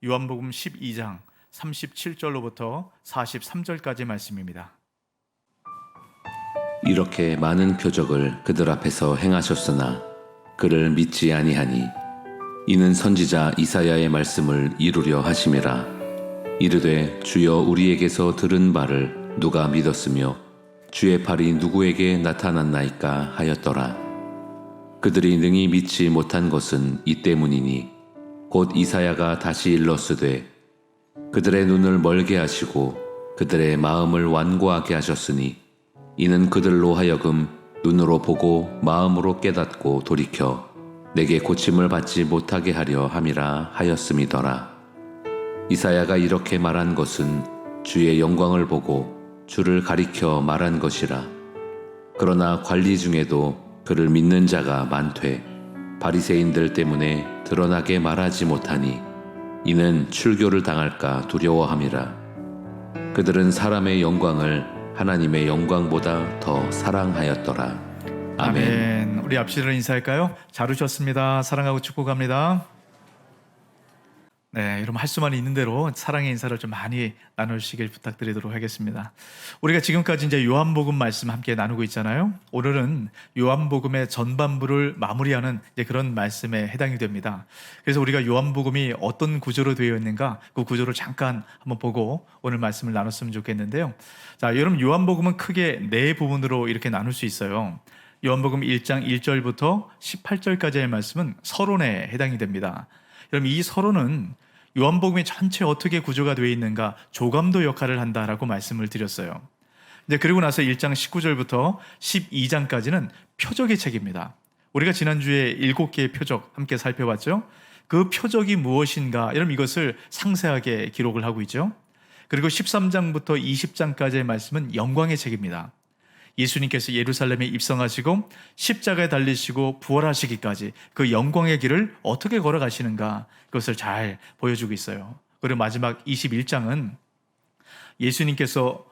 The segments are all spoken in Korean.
요한복음 12장 37절로부터 43절까지 말씀입니다. 이렇게 많은 표적을 그들 앞에서 행하셨으나 그를 믿지 아니하니 이는 선지자 이사야의 말씀을 이루려 하심이라. 이르되 주여 우리에게서 들은 바를 누가 믿었으며 주의 팔이 누구에게 나타났나이까 하였더라. 그들이 능히 믿지 못한 것은 이 때문이니 곧 이사야가 다시 일렀으되 그들의 눈을 멀게 하시고 그들의 마음을 완고하게 하셨으니 이는 그들로 하여금 눈으로 보고 마음으로 깨닫고 돌이켜 내게 고침을 받지 못하게 하려 함이라 하였음이더라. 이사야가 이렇게 말한 것은 주의 영광을 보고 주를 가리켜 말한 것이라. 그러나 관리 중에도 그를 믿는 자가 많되 바리새인들 때문에 드러나게 말하지 못하니 이는 출교를 당할까 두려워함이라. 그들은 사람의 영광을 하나님의 영광보다 더 사랑하였더라. 아멘. 우리 앞시를 인사할까요? 잘 오셨습니다. 사랑하고 축복합니다. 네, 여러분 할 수만 있는 대로 사랑의 인사를 좀 많이 나누시길 부탁드리도록 하겠습니다. 우리가 지금까지 이제 요한복음 말씀 함께 나누고 있잖아요. 오늘은 요한복음의 전반부를 마무리하는 이제 그런 말씀에 해당이 됩니다. 그래서 우리가 요한복음이 어떤 구조로 되어 있는가 그 구조를 잠깐 한번 보고 오늘 말씀을 나눴으면 좋겠는데요. 자, 여러분 요한복음은 크게 네 부분으로 이렇게 나눌 수 있어요. 요한복음 1장 1절부터 18절까지의 말씀은 서론에 해당이 됩니다. 여러분 이 서론은 요한복음이 전체 어떻게 구조가 되어 있는가 조감도 역할을 한다라고 말씀을 드렸어요. 이제 그리고 나서 1장 19절부터 12장까지는 표적의 책입니다. 우리가 지난주에 7개의 표적 함께 살펴봤죠. 그 표적이 무엇인가 여러분 이것을 상세하게 기록을 하고 있죠. 그리고 13장부터 20장까지의 말씀은 영광의 책입니다. 예수님께서 예루살렘에 입성하시고 십자가에 달리시고 부활하시기까지 그 영광의 길을 어떻게 걸어가시는가 그것을 잘 보여주고 있어요. 그리고 마지막 21장은 예수님께서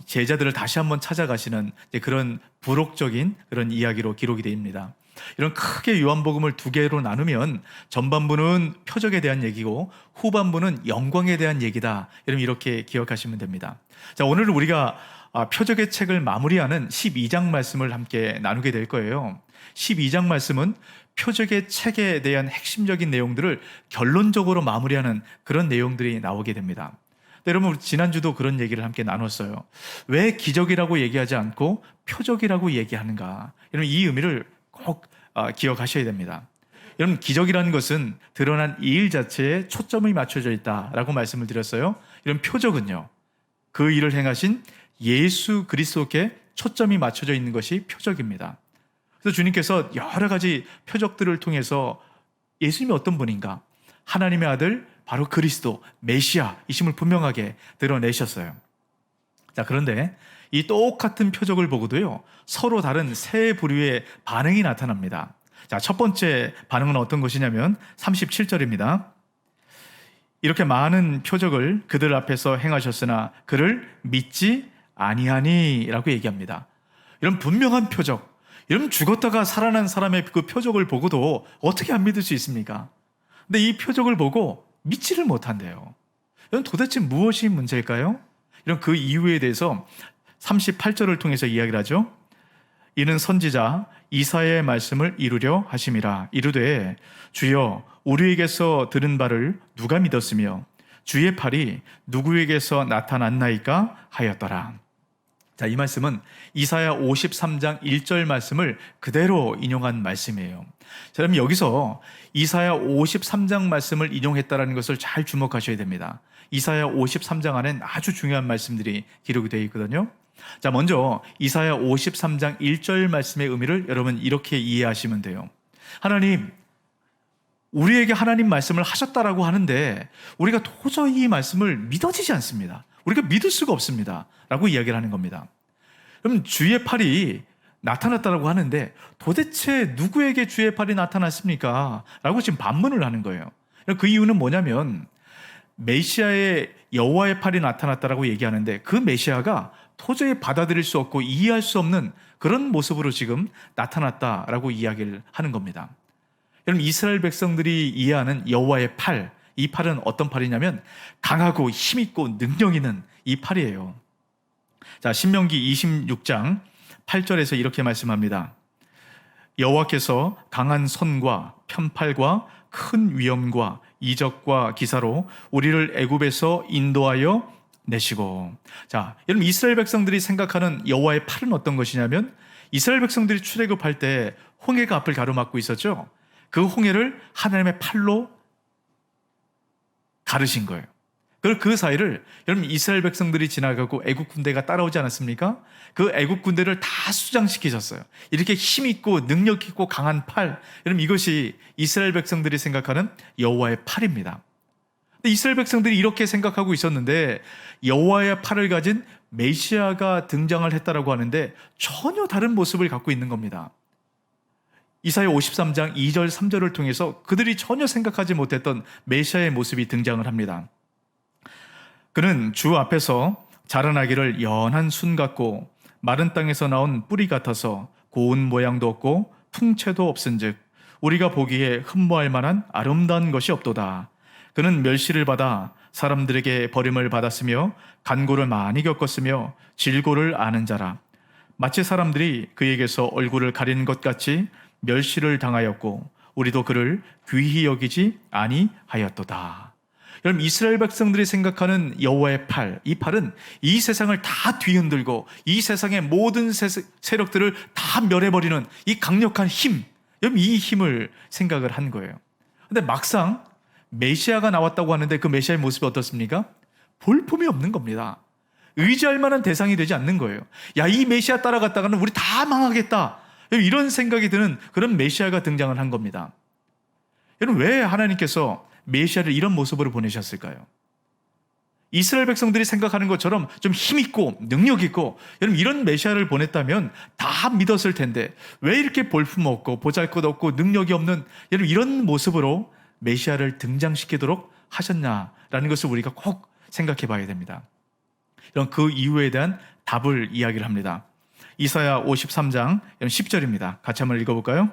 제자들을 다시 한번 찾아가시는 그런 부록적인 그런 이야기로 기록이 됩니다. 이런 크게 요한복음을 두 개로 나누면 전반부는 표적에 대한 얘기고 후반부는 영광에 대한 얘기다. 여러분 이렇게 기억하시면 됩니다. 자, 오늘 우리가 표적의 책을 마무리하는 12장 말씀을 함께 나누게 될 거예요. 12장 말씀은 표적의 책에 대한 핵심적인 내용들을 결론적으로 마무리하는 그런 내용들이 나오게 됩니다. 여러분 지난주도 그런 얘기를 함께 나눴어요. 왜 기적이라고 얘기하지 않고 표적이라고 얘기하는가? 여러분 이 의미를 꼭 기억하셔야 됩니다. 여러분 기적이라는 것은 드러난 이 일 자체에 초점이 맞춰져 있다라고 말씀을 드렸어요. 이런 표적은요. 그 일을 행하신 예수 그리스도께 초점이 맞춰져 있는 것이 표적입니다. 그래서 주님께서 여러 가지 표적들을 통해서 예수님이 어떤 분인가? 하나님의 아들 바로 그리스도 메시아이심을 분명하게 드러내셨어요. 자, 그런데 이 똑같은 표적을 보고도요 서로 다른 세 부류의 반응이 나타납니다. 자, 첫 번째 반응은 어떤 것이냐면 37절입니다. 이렇게 많은 표적을 그들 앞에서 행하셨으나 그를 믿지 아니하니 라고 얘기합니다. 이런 분명한 표적, 이런 죽었다가 살아난 사람의 그 표적을 보고도 어떻게 안 믿을 수 있습니까? 근데 이 표적을 보고 믿지를 못한대요. 이건 도대체 무엇이 문제일까요? 이런 그 이유에 대해서 38절을 통해서 이야기를 하죠. 이는 선지자 이사야의 말씀을 이루려 하심이라. 이르되 주여 우리에게서 들은 바를 누가 믿었으며 주의 팔이 누구에게서 나타났나이까 하였더라. 자, 이 말씀은 이사야 53장 1절 말씀을 그대로 인용한 말씀이에요. 자, 그럼 여기서 이사야 53장 말씀을 인용했다는 것을 잘 주목하셔야 됩니다. 이사야 53장 안엔 아주 중요한 말씀들이 기록이 되어 있거든요. 자, 먼저 이사야 53장 1절 말씀의 의미를 여러분 이렇게 이해하시면 돼요. 하나님, 우리에게 하나님 말씀을 하셨다라고 하는데 우리가 도저히 이 말씀을 믿어지지 않습니다. 우리가 믿을 수가 없습니다. 라고 이야기를 하는 겁니다. 그럼 주의 팔이 나타났다라고 하는데 도대체 누구에게 주의 팔이 나타났습니까? 라고 지금 반문을 하는 거예요. 그 이유는 뭐냐면 메시아의 여호와의 팔이 나타났다라고 얘기하는데 그 메시아가 도저히 받아들일 수 없고 이해할 수 없는 그런 모습으로 지금 나타났다라고 이야기를 하는 겁니다. 여러분 이스라엘 백성들이 이해하는 여호와의 팔, 이 팔은 어떤 팔이냐면 강하고 힘있고 능력 있는 이 팔이에요. 자, 신명기 26장 8절에서 이렇게 말씀합니다. 여호와께서 강한 손과 편팔과 큰 위엄과 이적과 기사로 우리를 애굽에서 인도하여 내시고. 자, 여러분, 이스라엘 백성들이 생각하는 여호와의 팔은 어떤 것이냐면 이스라엘 백성들이 출애굽할 때 홍해가 앞을 가로막고 있었죠. 그 홍해를 하나님의 팔로 가르신 거예요. 그리고 그 사이를 여러분 이스라엘 백성들이 지나가고 애국 군대가 따라오지 않았습니까? 그 애국 군대를 다 수장시키셨어요. 이렇게 힘 있고 능력 있고 강한 팔, 여러분 이것이 이스라엘 백성들이 생각하는 여호와의 팔입니다. 근데 이스라엘 백성들이 이렇게 생각하고 있었는데 여호와의 팔을 가진 메시아가 등장을 했다라고 하는데 전혀 다른 모습을 갖고 있는 겁니다. 이사야 53장 2절 3절을 통해서 그들이 전혀 생각하지 못했던 메시아의 모습이 등장을 합니다. 그는 주 앞에서 자라나기를 연한 순 같고 마른 땅에서 나온 뿌리 같아서 고운 모양도 없고 풍채도 없은즉 우리가 보기에 흠모할 만한 아름다운 것이 없도다. 그는 멸시를 받아 사람들에게 버림을 받았으며 간고를 많이 겪었으며 질고를 아는 자라. 마치 사람들이 그에게서 얼굴을 가리는 것 같이 멸시를 당하였고 우리도 그를 귀히 여기지 아니하였도다. 여러분 이스라엘 백성들이 생각하는 여호와의 팔, 이 팔은 이 세상을 다 뒤흔들고 이 세상의 모든 세력들을 다 멸해버리는 이 강력한 힘, 여러분 이 힘을 생각을 한 거예요. 근데 막상 메시아가 나왔다고 하는데 그 메시아의 모습이 어떻습니까? 볼품이 없는 겁니다. 의지할 만한 대상이 되지 않는 거예요. 야, 이 메시아 따라갔다가는 우리 다 망하겠다, 이런 생각이 드는 그런 메시아가 등장을 한 겁니다. 여러분 왜 하나님께서 메시아를 이런 모습으로 보내셨을까요? 이스라엘 백성들이 생각하는 것처럼 좀 힘있고 능력있고 여러분 이런 메시아를 보냈다면 다 믿었을 텐데 왜 이렇게 볼품없고 보잘것없고 능력이 없는 여러분 이런 모습으로 메시아를 등장시키도록 하셨냐라는 것을 우리가 꼭 생각해 봐야 됩니다. 이런 그 이유에 대한 답을 이야기를 합니다. 이사야 53장 10절입니다. 같이 한번 읽어볼까요?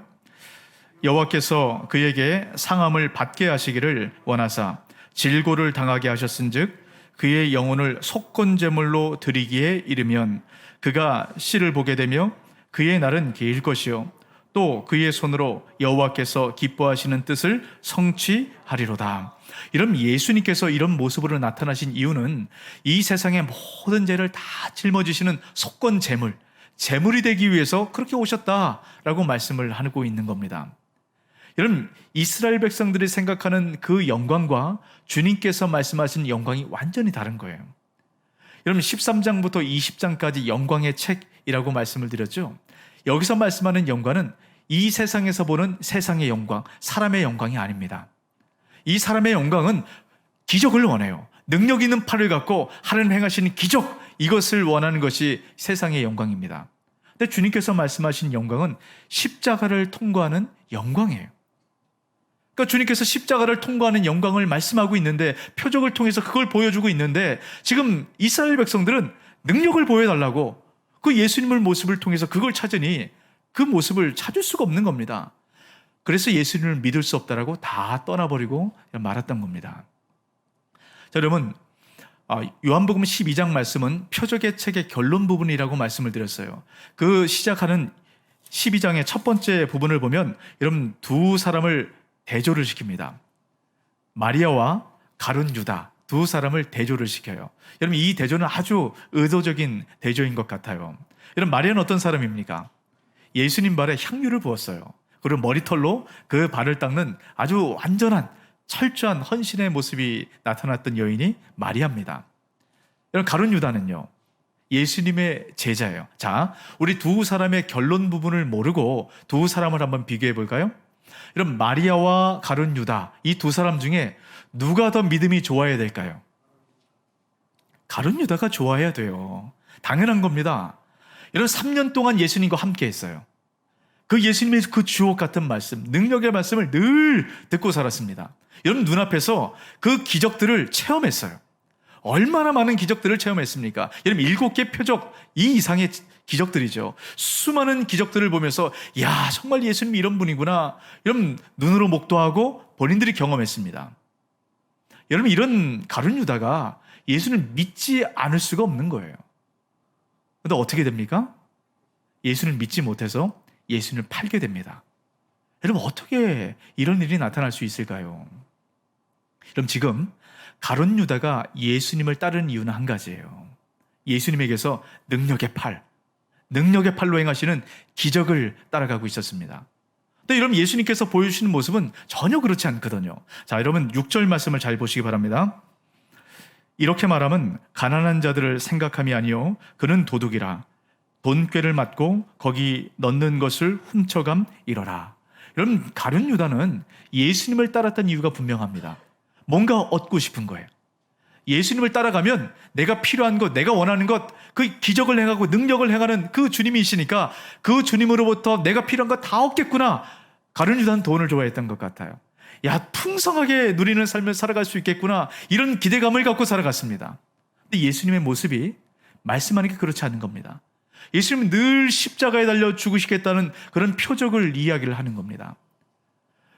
여호와께서 그에게 상함을 받게 하시기를 원하사 질고를 당하게 하셨은즉 그의 영혼을 속건제물로 드리기에 이르면 그가 씨를 보게 되며 그의 날은 길 것이요 또 그의 손으로 여호와께서 기뻐하시는 뜻을 성취하리로다. 이런 예수님께서 이런 모습으로 나타나신 이유는 이 세상의 모든 죄를 다 짊어지시는 속건제물, 제물이 되기 위해서 그렇게 오셨다라고 말씀을 하고 있는 겁니다. 여러분 이스라엘 백성들이 생각하는 그 영광과 주님께서 말씀하신 영광이 완전히 다른 거예요. 여러분 13장부터 20장까지 영광의 책이라고 말씀을 드렸죠. 여기서 말씀하는 영광은 이 세상에서 보는 세상의 영광, 사람의 영광이 아닙니다. 이 사람의 영광은 기적을 원해요. 능력 있는 팔을 갖고 하나님 행하시는 기적, 이것을 원하는 것이 세상의 영광입니다. 근데 주님께서 말씀하신 영광은 십자가를 통과하는 영광이에요. 그러니까 주님께서 십자가를 통과하는 영광을 말씀하고 있는데 표적을 통해서 그걸 보여주고 있는데 지금 이스라엘 백성들은 능력을 보여달라고 그 예수님의 모습을 통해서 그걸 찾으니 그 모습을 찾을 수가 없는 겁니다. 그래서 예수님을 믿을 수 없다라고 다 떠나버리고 말았던 겁니다. 자, 여러분 요한복음 12장 말씀은 표적의 책의 결론 부분이라고 말씀을 드렸어요. 그 시작하는 12장의 첫 번째 부분을 보면 여러분 두 사람을 대조를 시킵니다. 마리아와 가룟 유다 두 사람을 대조를 시켜요. 여러분 이 대조는 아주 의도적인 대조인 것 같아요. 여러분 마리아는 어떤 사람입니까? 예수님 발에 향유를 부었어요. 그리고 머리털로 그 발을 닦는 아주 완전한 철저한 헌신의 모습이 나타났던 여인이 마리아입니다. 여러분 가룟 유다는요 예수님의 제자예요. 자, 우리 두 사람의 결론 부분을 모르고 두 사람을 한번 비교해 볼까요? 여러분 마리아와 가룟 유다 이 두 사람 중에 누가 더 믿음이 좋아야 될까요? 가룟 유다가 좋아야 돼요. 당연한 겁니다. 여러분 3년 동안 예수님과 함께 했어요. 그 예수님의 그 주옥 같은 말씀, 능력의 말씀을 늘 듣고 살았습니다. 여러분 눈앞에서 그 기적들을 체험했어요. 얼마나 많은 기적들을 체험했습니까? 여러분 7개 표적 이 이상의 기적들이죠. 수많은 기적들을 보면서 야 정말 예수님이 이런 분이구나. 여러분 눈으로 목도하고 본인들이 경험했습니다. 여러분, 이런 가룟 유다가 예수를 믿지 않을 수가 없는 거예요. 그런데 어떻게 됩니까? 예수를 믿지 못해서 예수를 팔게 됩니다. 여러분, 어떻게 이런 일이 나타날 수 있을까요? 그럼 지금 가룟 유다가 예수님을 따르는 이유는 한 가지예요. 예수님에게서 능력의 팔로 행하시는 기적을 따라가고 있었습니다. 근데 여러분, 예수님께서 보여주시는 모습은 전혀 그렇지 않거든요. 자, 여러분 6절 말씀을 잘 보시기 바랍니다. 이렇게 말하면 가난한 자들을 생각함이 아니요 그는 도둑이라 돈꾀를 맞고 거기 넣는 것을 훔쳐감 이러라. 여러분, 가룟 유다는 예수님을 따랐던 이유가 분명합니다. 뭔가 얻고 싶은 거예요. 예수님을 따라가면 내가 필요한 것, 내가 원하는 것, 그 기적을 행하고 능력을 행하는 그 주님이시니까 그 주님으로부터 내가 필요한 거 다 얻겠구나. 가룟 유다는 돈을 좋아했던 것 같아요. 야, 풍성하게 누리는 삶을 살아갈 수 있겠구나. 이런 기대감을 갖고 살아갔습니다. 근데 예수님의 모습이 말씀하는 게 그렇지 않은 겁니다. 예수님은 늘 십자가에 달려 죽으시겠다는 그런 표적을 이야기를 하는 겁니다.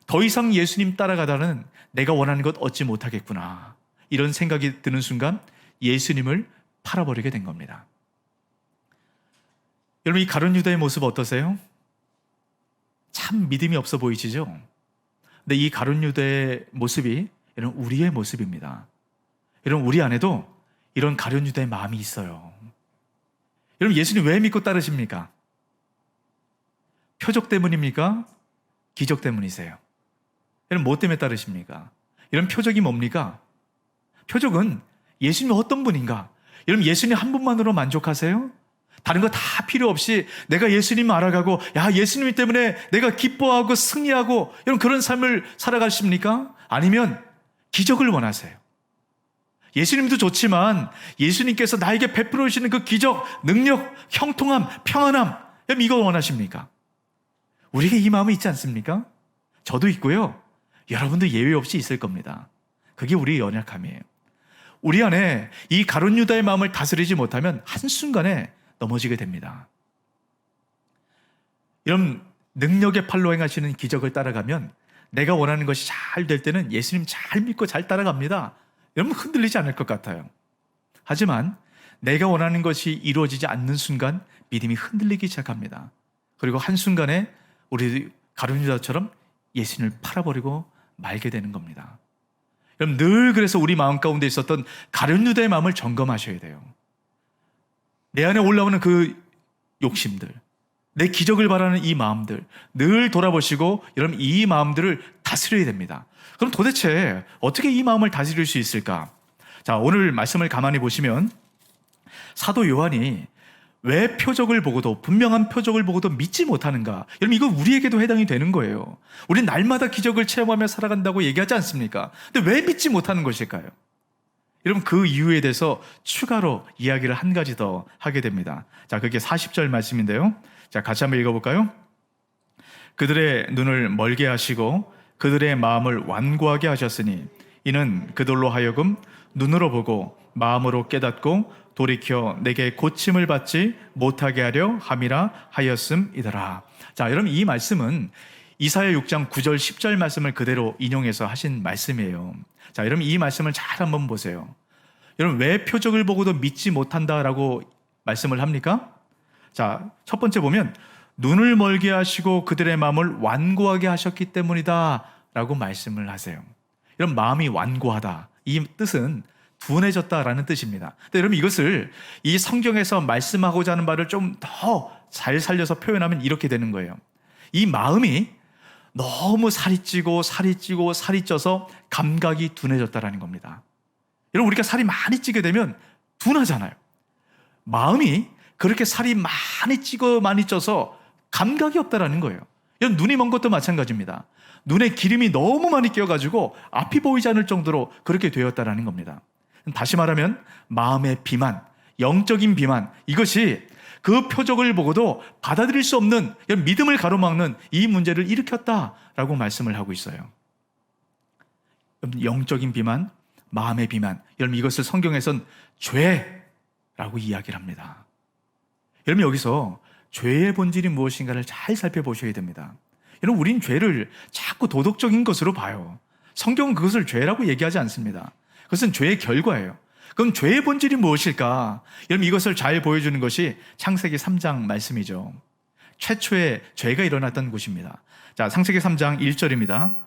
더 이상 예수님 따라가다는 내가 원하는 것 얻지 못하겠구나. 이런 생각이 드는 순간 예수님을 팔아버리게 된 겁니다. 여러분, 이 가룟 유다의 모습 어떠세요? 참 믿음이 없어 보이시죠? 근데 이 가룟 유다의 모습이 여러분 우리의 모습입니다. 여러분, 우리 안에도 이런 가룟 유다의 마음이 있어요. 여러분, 예수님 왜 믿고 따르십니까? 표적 때문입니까? 기적 때문이세요? 여러분, 뭐 때문에 따르십니까? 이런 표적이 뭡니까? 표적은 예수님이 어떤 분인가? 여러분, 예수님 한 분만으로 만족하세요? 다른 거 다 필요 없이 내가 예수님 알아가고, 야, 예수님 때문에 내가 기뻐하고 승리하고, 여러분, 그런 삶을 살아가십니까? 아니면 기적을 원하세요? 예수님도 좋지만 예수님께서 나에게 베풀어 주시는 그 기적, 능력, 형통함, 평안함, 여러분, 이걸 원하십니까? 우리에게 이 마음이 있지 않습니까? 저도 있고요. 여러분도 예외 없이 있을 겁니다. 그게 우리의 연약함이에요. 우리 안에 이 가룟 유다의 마음을 다스리지 못하면 한순간에 넘어지게 됩니다. 여러분, 능력의 팔로 행하시는 기적을 따라가면 내가 원하는 것이 잘 될 때는 예수님 잘 믿고 잘 따라갑니다. 여러분, 흔들리지 않을 것 같아요. 하지만 내가 원하는 것이 이루어지지 않는 순간 믿음이 흔들리기 시작합니다. 그리고 한순간에 우리 가룟 유다처럼 예수님을 팔아버리고 말게 되는 겁니다. 여러분, 늘 그래서 우리 마음 가운데 있었던 가룟 유다의 마음을 점검하셔야 돼요. 내 안에 올라오는 그 욕심들, 내 기적을 바라는 이 마음들 늘 돌아보시고 여러분, 이 마음들을 다스려야 됩니다. 그럼 도대체 어떻게 이 마음을 다스릴 수 있을까? 자, 오늘 말씀을 가만히 보시면 사도 요한이 왜 표적을 보고도, 분명한 표적을 보고도 믿지 못하는가? 여러분, 이거 우리에게도 해당이 되는 거예요. 우린 날마다 기적을 체험하며 살아간다고 얘기하지 않습니까? 근데 왜 믿지 못하는 것일까요? 여러분, 그 이유에 대해서 추가로 이야기를 한 가지 더 하게 됩니다. 자, 그게 40절 말씀인데요. 자, 같이 한번 읽어볼까요? 그들의 눈을 멀게 하시고 그들의 마음을 완고하게 하셨으니 이는 그들로 하여금 눈으로 보고 마음으로 깨닫고 돌이켜 내게 고침을 받지 못하게 하려 함이라 하였음이더라. 자, 여러분, 이 말씀은 이사야 6장 9절 10절 말씀을 그대로 인용해서 하신 말씀이에요. 자, 여러분, 이 말씀을 잘 한번 보세요. 여러분, 왜 표적을 보고도 믿지 못한다라고 말씀을 합니까? 자, 첫 번째 보면 눈을 멀게 하시고 그들의 마음을 완고하게 하셨기 때문이다 라고 말씀을 하세요. 여러분, 마음이 완고하다, 이 뜻은 둔해졌다라는 뜻입니다. 근데 여러분, 이것을 이 성경에서 말씀하고자 하는 바를 좀 더 잘 살려서 표현하면 이렇게 되는 거예요. 이 마음이 너무 살이 찌고 살이 쪄서 감각이 둔해졌다라는 겁니다. 여러분, 우리가 살이 많이 찌게 되면 둔하잖아요. 마음이 그렇게 살이 많이 찌고 많이 쪄서 감각이 없다라는 거예요. 여러분, 눈이 먼 것도 마찬가지입니다. 눈에 기름이 너무 많이 끼어가지고 앞이 보이지 않을 정도로 그렇게 되었다라는 겁니다. 다시 말하면 마음의 비만, 영적인 비만, 이것이 그 표적을 보고도 받아들일 수 없는 믿음을 가로막는 이 문제를 일으켰다라고 말씀을 하고 있어요. 영적인 비만, 마음의 비만, 여러분, 이것을 성경에선 죄라고 이야기를 합니다. 여러분, 여기서 죄의 본질이 무엇인가를 잘 살펴보셔야 됩니다. 여러분, 우린 죄를 자꾸 도덕적인 것으로 봐요. 성경은 그것을 죄라고 얘기하지 않습니다. 그것은 죄의 결과예요. 그럼 죄의 본질이 무엇일까? 여러분, 이것을 잘 보여주는 것이 창세기 3장 말씀이죠. 최초의 죄가 일어났던 곳입니다. 자, 창세기 3장 1절입니다.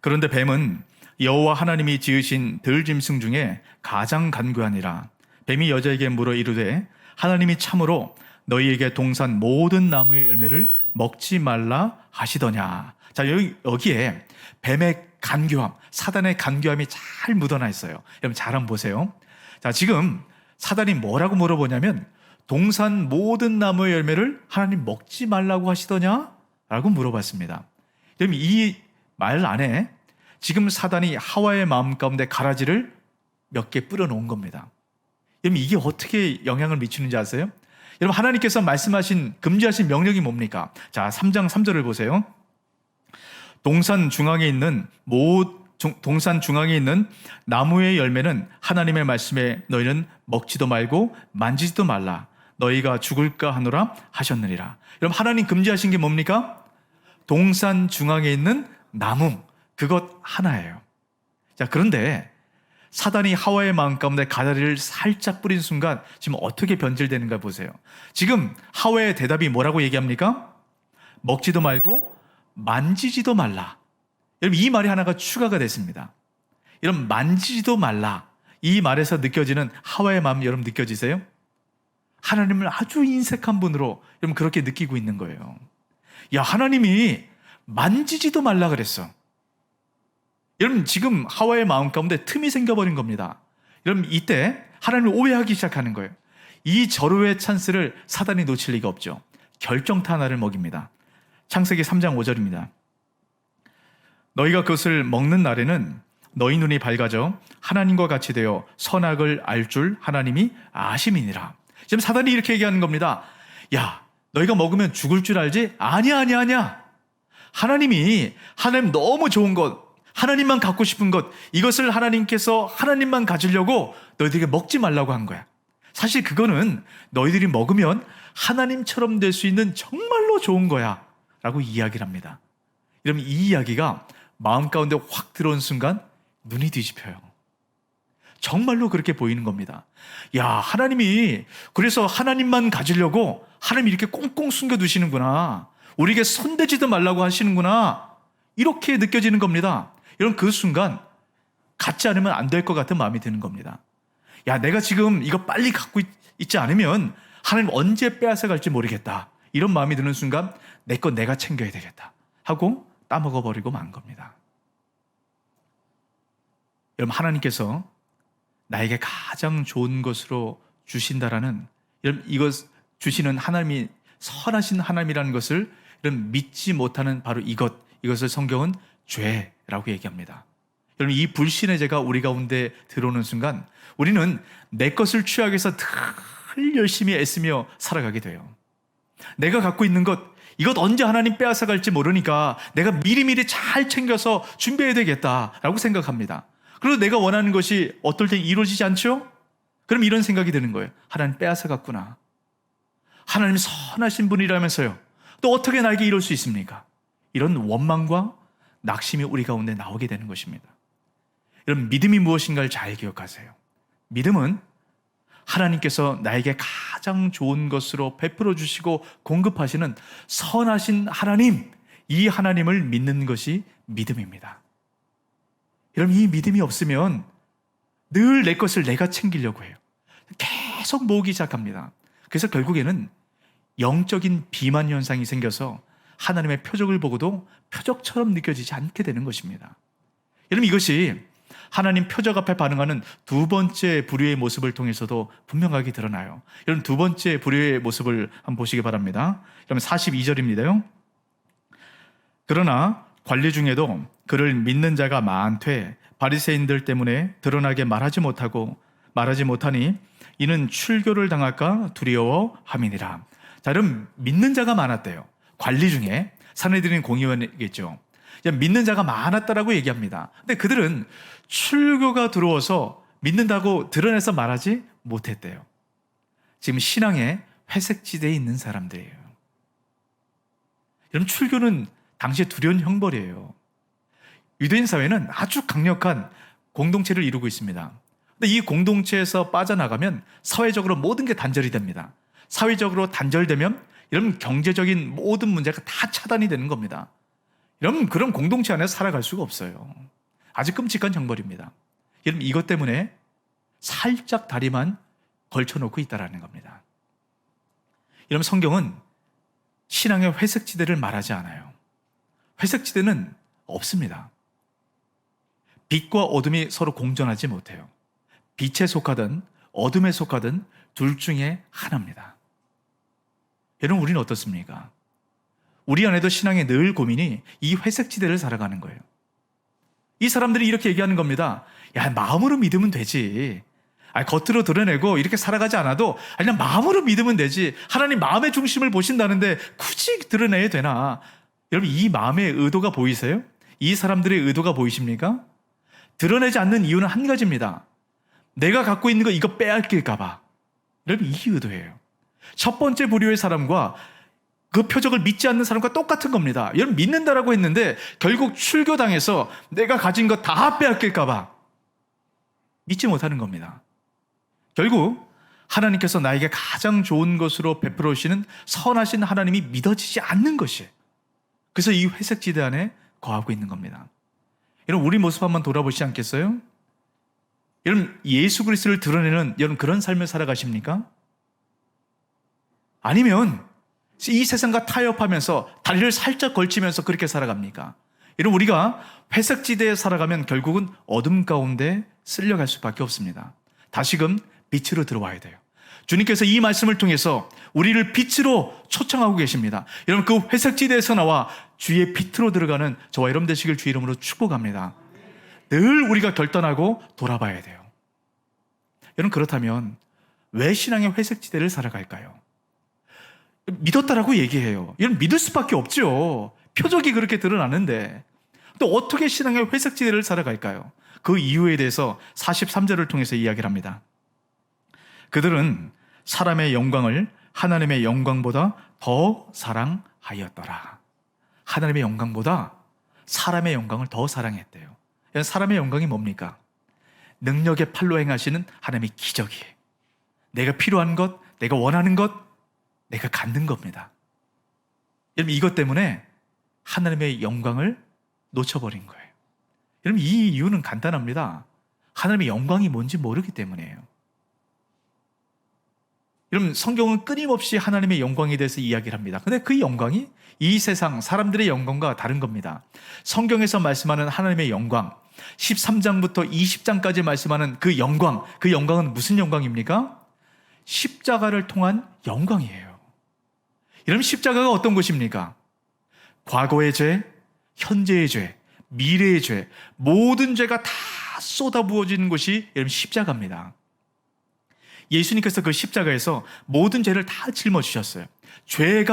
그런데 뱀은 여호와 하나님이 지으신 들짐승 중에 가장 간교하니라. 뱀이 여자에게 물어 이르되 하나님이 참으로 너희에게 동산 모든 나무의 열매를 먹지 말라 하시더냐. 자, 여기에 뱀의 간교함, 사단의 간교함이 잘 묻어나 있어요. 여러분 잘 한번 보세요. 자, 지금 사단이 뭐라고 물어보냐면 동산 모든 나무의 열매를 하나님 먹지 말라고 하시더냐? 라고 물어봤습니다. 여러분 이 말 안에 지금 사단이 하와의 마음 가운데 가라지를 몇 개 뿌려놓은 겁니다. 여러분 이게 어떻게 영향을 미치는지 아세요? 여러분 하나님께서 말씀하신 금지하신 명령이 뭡니까? 자, 3장 3절을 보세요. 동산 중앙에 있는 나무의 열매는 하나님의 말씀에 너희는 먹지도 말고 만지지도 말라. 너희가 죽을까 하노라 하셨느니라. 여러분 하나님 금지하신 게 뭡니까? 동산 중앙에 있는 나무, 그것 하나예요. 자, 그런데 사단이 하와의 마음 가운데 가라리를 살짝 뿌린 순간 지금 어떻게 변질되는가 보세요. 지금 하와의 대답이 뭐라고 얘기합니까? 먹지도 말고 만지지도 말라. 여러분 이 말이 하나가 추가가 됐습니다. 여러분 만지지도 말라. 이 말에서 느껴지는 하와의 마음 여러분 느껴지세요? 하나님을 아주 인색한 분으로 여러분 그렇게 느끼고 있는 거예요. 야, 하나님이 만지지도 말라 그랬어. 여러분 지금 하와의 마음 가운데 틈이 생겨버린 겁니다. 여러분 이때 하나님을 오해하기 시작하는 거예요. 이 절호의 찬스를 사단이 놓칠 리가 없죠. 결정타 하나를 먹입니다. 창세기 3장 5절입니다. 너희가 그것을 먹는 날에는 너희 눈이 밝아져 하나님과 같이 되어 선악을 알 줄 하나님이 아심이니라. 지금 사단이 이렇게 얘기하는 겁니다. 야, 너희가 먹으면 죽을 줄 알지? 아니야. 하나님 너무 좋은 것, 하나님만 갖고 싶은 것, 이것을 하나님께서 하나님만 가지려고 너희들에게 먹지 말라고 한 거야. 사실 그거는 너희들이 먹으면 하나님처럼 될 수 있는 정말로 좋은 거야 라고 이야기를 합니다. 여러분 이 이야기가 마음 가운데 확 들어온 순간 눈이 뒤집혀요. 정말로 그렇게 보이는 겁니다. 야, 하나님이 그래서 하나님만 가지려고 하나님이 이렇게 꽁꽁 숨겨두시는구나. 우리에게 손대지도 말라고 하시는구나. 이렇게 느껴지는 겁니다. 여러분 그 순간 갖지 않으면 안 될 것 같은 마음이 드는 겁니다. 야, 내가 지금 이거 빨리 갖고 있지 않으면 하나님 언제 빼앗아 갈지 모르겠다. 이런 마음이 드는 순간 내 거 내가 챙겨야 되겠다 하고 따먹어버리고 만 겁니다. 여러분 하나님께서 나에게 가장 좋은 것으로 주신다라는, 여러분 이것 주시는 하나님이 선하신 하나님이라는 것을 여러분 믿지 못하는 바로 이것을 성경은 죄라고 얘기합니다. 여러분 이 불신의 죄가 우리 가운데 들어오는 순간 우리는 내 것을 취하기 위해서 늘 열심히 애쓰며 살아가게 돼요. 내가 갖고 있는 이것 언제 하나님 빼앗아 갈지 모르니까 내가 미리미리 잘 챙겨서 준비해야 되겠다라고 생각합니다. 그리고 내가 원하는 것이 어떨 땐 이루어지지 않죠? 그럼 이런 생각이 드는 거예요. 하나님 빼앗아 갔구나. 하나님 선하신 분이라면서요. 또 어떻게 나에게 이럴 수 있습니까? 이런 원망과 낙심이 우리 가운데 나오게 되는 것입니다. 여러분 믿음이 무엇인가를 잘 기억하세요. 믿음은 하나님께서 나에게 가장 좋은 것으로 베풀어 주시고 공급하시는 선하신 하나님, 이 하나님을 믿는 것이 믿음입니다. 여러분 이 믿음이 없으면 늘 내 것을 내가 챙기려고 해요. 계속 모으기 시작합니다. 그래서 결국에는 영적인 비만 현상이 생겨서 하나님의 표적을 보고도 표적처럼 느껴지지 않게 되는 것입니다. 여러분 이것이 하나님 표적 앞에 반응하는 두 번째 불의의 모습을 통해서도 분명하게 드러나요. 여러분 두 번째 불의의 모습을 한번 보시기 바랍니다. 그러면 42절입니다요. 그러나 관리 중에도 그를 믿는 자가 많되 바리새인들 때문에 드러나게 말하지 못하니 이는 출교를 당할까 두려워함이니라. 자, 여러분 믿는 자가 많았대요. 관리 중에 산헤드린 공의원이겠죠. 믿는 자가 많았다라고 얘기합니다. 근데 그들은 출교가 들어와서 믿는다고 드러내서 말하지 못했대요. 지금 신앙의 회색지대에 있는 사람들이에요. 여러분 출교는 당시에 두려운 형벌이에요. 유대인 사회는 아주 강력한 공동체를 이루고 있습니다. 근데 이 공동체에서 빠져나가면 사회적으로 모든 게 단절이 됩니다. 사회적으로 단절되면 이런 경제적인 모든 문제가 다 차단이 되는 겁니다. 이런 그런 공동체 안에서 살아갈 수가 없어요. 아주 끔찍한 형벌입니다. 여러분 이것 때문에 살짝 다리만 걸쳐놓고 있다라는 겁니다. 여러분 성경은 신앙의 회색지대를 말하지 않아요. 회색지대는 없습니다. 빛과 어둠이 서로 공존하지 못해요. 빛에 속하든 어둠에 속하든 둘 중에 하나입니다. 여러분 우리는 어떻습니까? 우리 안에도 신앙의 늘 고민이 이 회색지대를 살아가는 거예요. 이 사람들이 이렇게 얘기하는 겁니다. 야, 마음으로 믿으면 되지. 겉으로 드러내고 이렇게 살아가지 않아도 그냥 마음으로 믿으면 되지. 하나님 마음의 중심을 보신다는데 굳이 드러내야 되나? 여러분 이 마음의 의도가 보이세요? 이 사람들의 의도가 보이십니까? 드러내지 않는 이유는 한 가지입니다. 내가 갖고 있는 거 이거 빼앗길까 봐. 여러분 이 의도예요. 첫 번째 부류의 사람과 그 표적을 믿지 않는 사람과 똑같은 겁니다. 여러분 믿는다라고 했는데 결국 출교당해서 내가 가진 거 다 빼앗길까 봐 믿지 못하는 겁니다. 결국 하나님께서 나에게 가장 좋은 것으로 베풀어 오시는 선하신 하나님이 믿어지지 않는 것이, 그래서 이 회색지대 안에 거하고 있는 겁니다. 여러분 우리 모습 한번 돌아보시지 않겠어요? 여러분 예수 그리스도를 드러내는 여러분 그런 삶을 살아가십니까? 아니면 이 세상과 타협하면서 다리를 살짝 걸치면서 그렇게 살아갑니까? 여러분 우리가 회색지대에 살아가면 결국은 어둠 가운데 쓸려갈 수밖에 없습니다. 다시금 빛으로 들어와야 돼요. 주님께서 이 말씀을 통해서 우리를 빛으로 초청하고 계십니다. 여러분 그 회색지대에서 나와 주의 빛으로 들어가는 저와 여러분 되시길 주 이름으로 축복합니다. 늘 우리가 결단하고 돌아봐야 돼요. 여러분 그렇다면 왜 신앙의 회색지대를 살아갈까요? 믿었다라고 얘기해요. 여러분 믿을 수밖에 없죠. 표적이 그렇게 드러나는데 또 어떻게 신앙의 회색지대를 살아갈까요? 그 이유에 대해서 43절을 통해서 이야기를 합니다. 그들은 사람의 영광을 하나님의 영광보다 더 사랑하였더라. 하나님의 영광보다 사람의 영광을 더 사랑했대요. 사람의 영광이 뭡니까? 능력의 팔로 행하시는 하나님의 기적이에요. 내가 필요한 것, 내가 원하는 것, 내가 갖는 겁니다. 여러분 이것 때문에 하나님의 영광을 놓쳐버린 거예요. 여러분 이 이유는 간단합니다. 하나님의 영광이 뭔지 모르기 때문이에요. 여러분 성경은 끊임없이 하나님의 영광에 대해서 이야기를 합니다. 근데 그 영광이 이 세상 사람들의 영광과 다른 겁니다. 성경에서 말씀하는 하나님의 영광, 13장부터 20장까지 말씀하는 그 영광은 무슨 영광입니까? 십자가를 통한 영광이에요. 여러분 십자가가 어떤 것입니까? 과거의 죄, 현재의 죄, 미래의 죄, 모든 죄가 다 쏟아부어지는 것이 여러분 십자가입니다. 예수님께서 그 십자가에서 모든 죄를 다 짊어지셨어요. 죄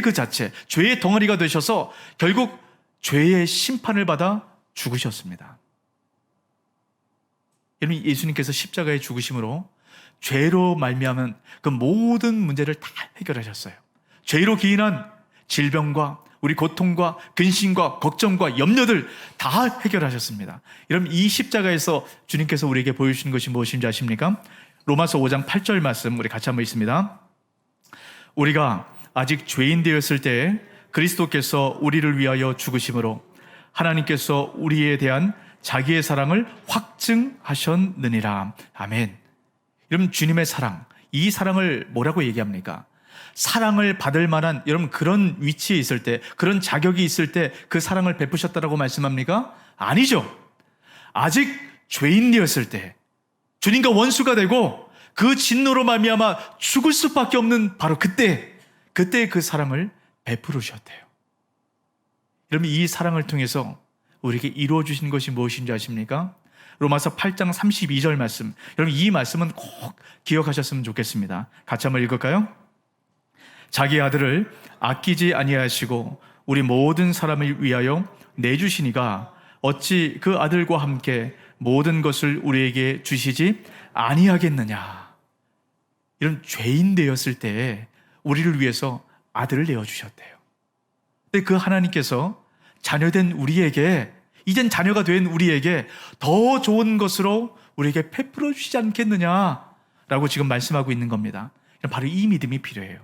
그 자체, 죄의 덩어리가 되셔서 결국 죄의 심판을 받아 죽으셨습니다. 여러분 예수님께서 십자가의 죽으심으로 죄로 말미암은 그 모든 문제를 다 해결하셨어요. 죄로 기인한 질병과 우리 고통과 근심과 걱정과 염려들 다 해결하셨습니다. 여러분 이 십자가에서 주님께서 우리에게 보여주신 것이 무엇인지 아십니까? 로마서 5장 8절 말씀 우리 같이 한번 읽습니다. 우리가 아직 죄인 되었을 때 그리스도께서 우리를 위하여 죽으심으로 하나님께서 우리에 대한 자기의 사랑을 확증하셨느니라. 아멘. 여러분 주님의 사랑, 이 사랑을 뭐라고 얘기합니까? 사랑을 받을 만한 여러분 그런 위치에 있을 때, 그런 자격이 있을 때 그 사랑을 베푸셨다라고 말씀합니까? 아니죠. 아직 죄인 되었을 때 주님과 원수가 되고 그 진노로 말미암아 죽을 수밖에 없는 바로 그때 그 사랑을 베풀으셨대요. 여러분 이 사랑을 통해서 우리에게 이루어 주신 것이 무엇인지 아십니까? 로마서 8장 32절 말씀. 여러분 이 말씀은 꼭 기억하셨으면 좋겠습니다. 같이 한번 읽을까요? 자기 아들을 아끼지 아니하시고 우리 모든 사람을 위하여 내주시니가 어찌 그 아들과 함께 모든 것을 우리에게 주시지 아니하겠느냐. 이런 죄인 되었을 때 우리를 위해서 아들을 내어주셨대요. 근데 그 하나님께서 자녀된 우리에게 이젠 자녀가 된 우리에게 더 좋은 것으로 우리에게 베풀어 주시지 않겠느냐라고 지금 말씀하고 있는 겁니다. 바로 이 믿음이 필요해요.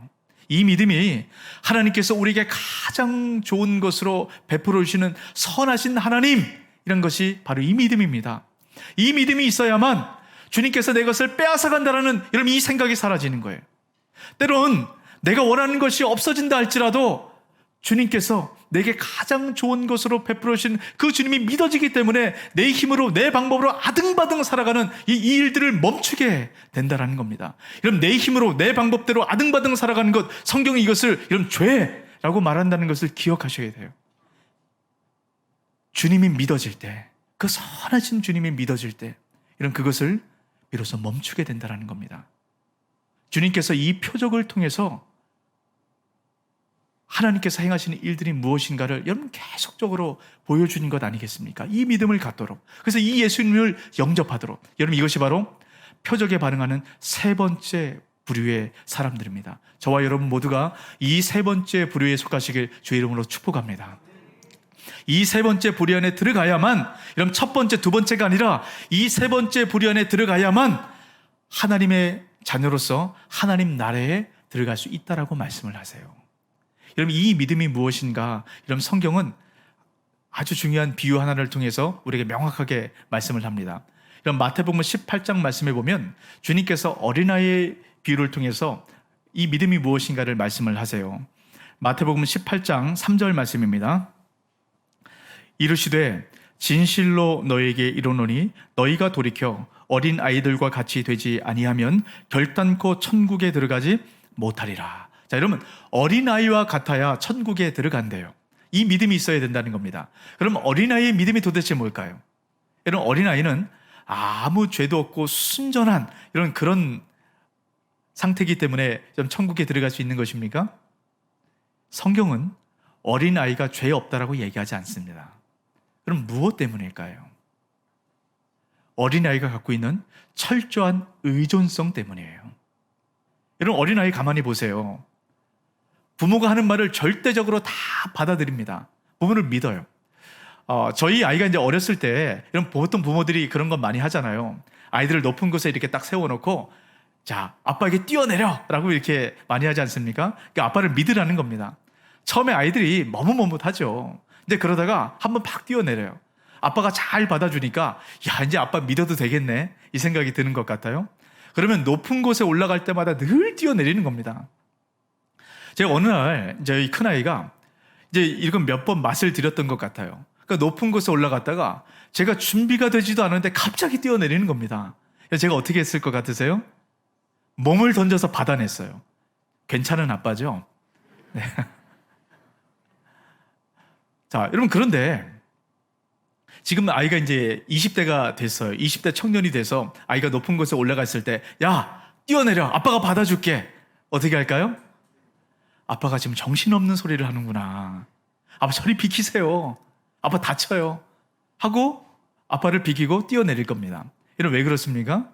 이 믿음이 하나님께서 우리에게 가장 좋은 것으로 베풀어 주시는 선하신 하나님, 이런 것이 바로 이 믿음입니다. 이 믿음이 있어야만 주님께서 내 것을 빼앗아간다라는 이런 이 생각이 사라지는 거예요. 때론 내가 원하는 것이 없어진다 할지라도 주님께서 내게 가장 좋은 것으로 베풀어 주신 그 주님이 믿어지기 때문에 내 힘으로 내 방법으로 아등바등 살아가는 이 일들을 멈추게 된다라는 겁니다. 이런 내 힘으로 내 방법대로 아등바등 살아가는 것, 성경이 이것을 이런 죄라고 말한다는 것을 기억하셔야 돼요. 주님이 믿어질 때, 그 선하신 주님이 믿어질 때 이런 그것을 비로소 멈추게 된다라는 겁니다. 주님께서 이 표적을 통해서 하나님께서 행하시는 일들이 무엇인가를 여러분 계속적으로 보여주는 것 아니겠습니까? 이 믿음을 갖도록, 그래서 이 예수님을 영접하도록, 여러분 이것이 바로 표적에 반응하는 세 번째 부류의 사람들입니다. 저와 여러분 모두가 이 세 번째 부류에 속하시길 주의 이름으로 축복합니다. 이 세 번째 부류 안에 들어가야만, 이런 첫 번째, 두 번째가 아니라 이 세 번째 부류 안에 들어가야만 하나님의 자녀로서 하나님 나라에 들어갈 수 있다라고 말씀을 하세요. 여러분 이 믿음이 무엇인가? 여러분 성경은 아주 중요한 비유 하나를 통해서 우리에게 명확하게 말씀을 합니다. 이런 마태복음 18장 말씀에 보면 주님께서 어린아이의 비유를 통해서 이 믿음이 무엇인가를 말씀을 하세요. 마태복음 18장 3절 말씀입니다. 이르시되 진실로 너에게 이르노니 너희가 돌이켜 어린 아이들과 같이 되지 아니하면 결단코 천국에 들어가지 못하리라. 자, 여러분 어린아이와 같아야 천국에 들어간대요. 이 믿음이 있어야 된다는 겁니다. 그럼 어린아이의 믿음이 도대체 뭘까요? 여러분 어린아이는 아무 죄도 없고 순전한 이런 그런 상태이기 때문에 좀 천국에 들어갈 수 있는 것입니까? 성경은 어린아이가 죄 없다라고 얘기하지 않습니다. 그럼 무엇 때문일까요? 어린아이가 갖고 있는 철저한 의존성 때문이에요. 여러분 어린아이 가만히 보세요. 부모가 하는 말을 절대적으로 다 받아들입니다. 부모를 믿어요. 저희 아이가 이제 어렸을 때 이런 보통 부모들이 그런 건 많이 하잖아요. 아이들을 높은 곳에 이렇게 딱 세워놓고 자, 아빠에게 뛰어내려! 라고 이렇게 많이 하지 않습니까? 그러니까 아빠를 믿으라는 겁니다. 처음에 아이들이 머뭇머뭇하죠. 근데 그러다가 한번 팍 뛰어내려요. 아빠가 잘 받아주니까 야, 이제 아빠 믿어도 되겠네 이 생각이 드는 것 같아요. 그러면 높은 곳에 올라갈 때마다 늘 뛰어내리는 겁니다. 제가 어느 날 저희 큰아이가 이제 이건 몇 번 맛을 들였던 것 같아요. 그러니까 높은 곳에 올라갔다가 제가 준비가 되지도 않았는데 갑자기 뛰어내리는 겁니다. 제가 어떻게 했을 것 같으세요? 몸을 던져서 받아냈어요. 괜찮은 아빠죠? 네. 자, 여러분 그런데 지금 아이가 이제 20대가 됐어요. 20대 청년이 돼서 아이가 높은 곳에 올라갔을 때 야, 뛰어내려. 아빠가 받아줄게. 어떻게 할까요? 아빠가 지금 정신없는 소리를 하는구나. 아빠 저리 비키세요. 아빠 다쳐요. 하고 아빠를 비키고 뛰어내릴 겁니다. 이런 왜 그렇습니까?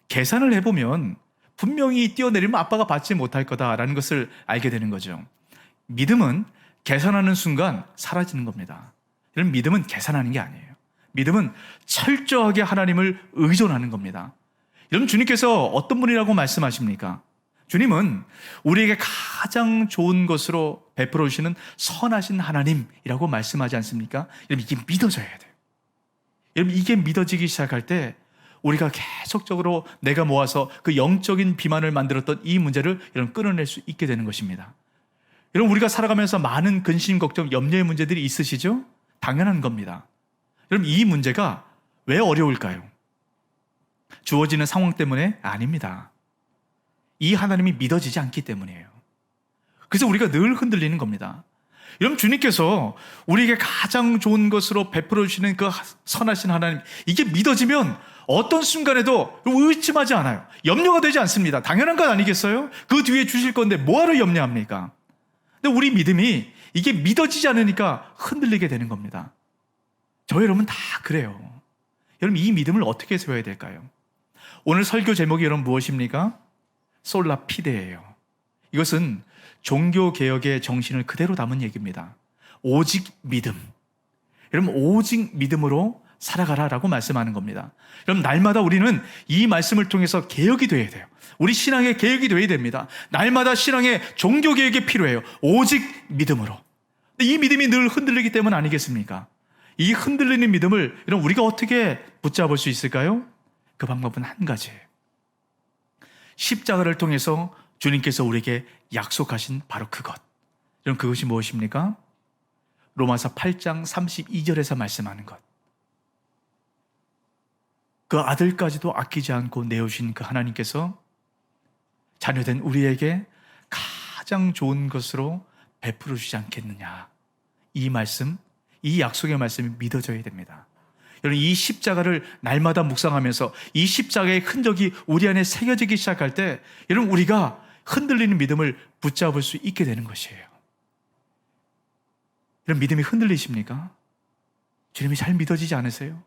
계산을 해보면 분명히 뛰어내리면 아빠가 받지 못할 거다라는 것을 알게 되는 거죠. 믿음은 계산하는 순간 사라지는 겁니다. 이런 믿음은 계산하는 게 아니에요. 믿음은 철저하게 하나님을 의존하는 겁니다. 여러분 주님께서 어떤 분이라고 말씀하십니까? 주님은 우리에게 가장 좋은 것으로 베풀어 주시는 선하신 하나님이라고 말씀하지 않습니까? 여러분 이게 믿어져야 돼요. 여러분 이게 믿어지기 시작할 때 우리가 계속적으로 내가 모아서 그 영적인 비만을 만들었던 이 문제를 여러분 끊어낼 수 있게 되는 것입니다. 여러분 우리가 살아가면서 많은 근심, 걱정, 염려의 문제들이 있으시죠? 당연한 겁니다. 여러분 이 문제가 왜 어려울까요? 주어지는 상황 때문에? 아닙니다. 이 하나님이 믿어지지 않기 때문이에요. 그래서 우리가 늘 흔들리는 겁니다. 여러분 주님께서 우리에게 가장 좋은 것으로 베풀어 주시는 그 선하신 하나님, 이게 믿어지면 어떤 순간에도 의심하지 않아요. 염려가 되지 않습니다. 당연한 것 아니겠어요? 그 뒤에 주실 건데 뭐하러 염려합니까? 근데 우리 믿음이 이게 믿어지지 않으니까 흔들리게 되는 겁니다. 저희 여러분 다 그래요. 여러분 이 믿음을 어떻게 세워야 될까요? 오늘 설교 제목이 여러분 무엇입니까? 솔라 피데예요. 이것은 종교개혁의 정신을 그대로 담은 얘기입니다. 오직 믿음. 여러분 오직 믿음으로 살아가라라고 말씀하는 겁니다. 여러분 날마다 우리는 이 말씀을 통해서 개혁이 돼야 돼요. 우리 신앙의 개혁이 돼야 됩니다. 날마다 신앙의 종교 개혁이 필요해요. 오직 믿음으로. 이 믿음이 늘 흔들리기 때문 아니겠습니까? 이 흔들리는 믿음을 여러분 우리가 어떻게 붙잡을 수 있을까요? 그 방법은 한 가지예요. 십자가를 통해서 주님께서 우리에게 약속하신 바로 그것. 여러분 그것이 무엇입니까? 로마서 8장 32절에서 말씀하는 것. 그 아들까지도 아끼지 않고 내어주신 그 하나님께서 자녀된 우리에게 가장 좋은 것으로 베풀어 주지 않겠느냐. 이 말씀, 이 약속의 말씀이 믿어져야 됩니다. 여러분 이 십자가를 날마다 묵상하면서 이 십자가의 흔적이 우리 안에 새겨지기 시작할 때 여러분 우리가 흔들리는 믿음을 붙잡을 수 있게 되는 것이에요. 여러분 믿음이 흔들리십니까? 주님이 잘 믿어지지 않으세요?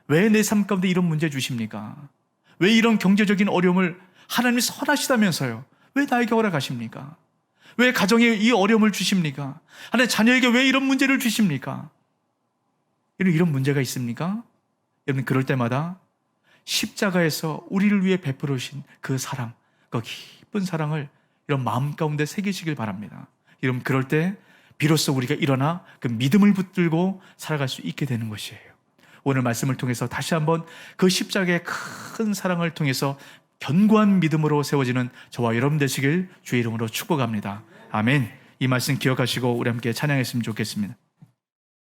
왜 내 삶 가운데 이런 문제 주십니까? 왜 이런 경제적인 어려움을 하나님이 선하시다면서요? 왜 나에게 허락하십니까? 왜 가정에 이 어려움을 주십니까? 하나님 자녀에게 왜 이런 문제를 주십니까? 이런 문제가 있습니까? 여러분 그럴 때마다 십자가에서 우리를 위해 베풀어 주신 그 사랑, 그 깊은 사랑을 이런 마음 가운데 새기시길 바랍니다. 여러분 그럴 때 비로소 우리가 일어나 그 믿음을 붙들고 살아갈 수 있게 되는 것이에요. 오늘 말씀을 통해서 다시 한번 그 십자가의 큰 사랑을 통해서 견고한 믿음으로 세워지는 저와 여러분 되시길 주의 이름으로 축복합니다. 아멘. 이 말씀 기억하시고 우리 함께 찬양했으면 좋겠습니다.